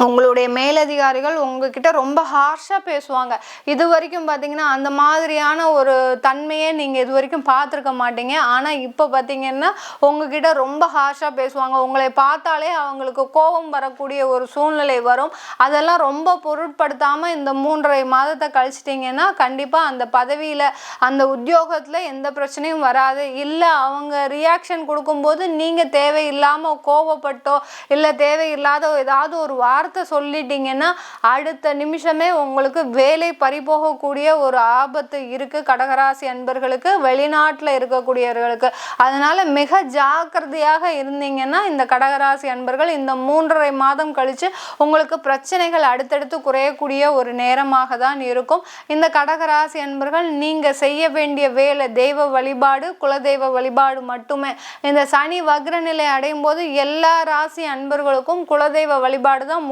உங்களுடைய மேலதிகாரிகள் உங்ககிட்ட ரொம்ப ஹார்ஷாக பேசுவாங்க. இது வரைக்கும் பார்த்தீங்கன்னா அந்த மாதிரியான ஒரு தன்மையே நீங்கள் இது வரைக்கும் பார்த்துருக்க மாட்டீங்க. ஆனால் இப்போ பார்த்தீங்கன்னா உங்ககிட்ட ரொம்ப ஹார்ஷாக பேசுவாங்க. உங்களை பார்த்தாலே அவங்களுக்கு கோபம் வரக்கூடிய ஒரு சூழ்நிலை வரும். அதெல்லாம் ரொம்ப பொருட்படுத்தாமல் இந்த 3.5 மாதத்தை கழிச்சிட்டிங்கன்னா கண்டிப்பாக அந்த பதவியில் அந்த உத்தியோகத்தில் எந்த பிரச்சனையும் வராது. இல்லை அவங்க ரியாக்ஷன் கொடுக்கும்போது நீங்கள் தேவையில்லாமல் கோபப்பட்டோ இல்லை தேவையில்லாத ஏதாவது ஒரு வார்த்தை சொல்லிட்டீங்கன்னா அடுத்த நிமிஷமே உங்களுக்கு வேலை பறிபோகக்கூடிய ஒரு ஆபத்து இருக்கு கடகராசி அன்பர்களுக்கு, வெளிநாட்டில் இருக்கக்கூடியவர்களுக்கு. அதனால மிக ஜாக்கிரதையாக இருந்தீங்கன்னா இந்த கடகராசி அன்பர்கள் இந்த 3.5 மாதம் கழிச்சு உங்களுக்கு பிரச்சனைகள் அடுத்தடுத்து குறையக்கூடிய ஒரு நேரமாக தான் இருக்கும். இந்த கடகராசி அன்பர்கள் நீங்க செய்ய வேண்டிய வேலை தெய்வ வழிபாடு, குலதெய்வ வழிபாடு மட்டுமே. இந்த சனி வக்ர நிலை அடையும் போது எல்லா ராசி அன்பர்களுக்கும் குலதெய்வ வழிபாடு தான்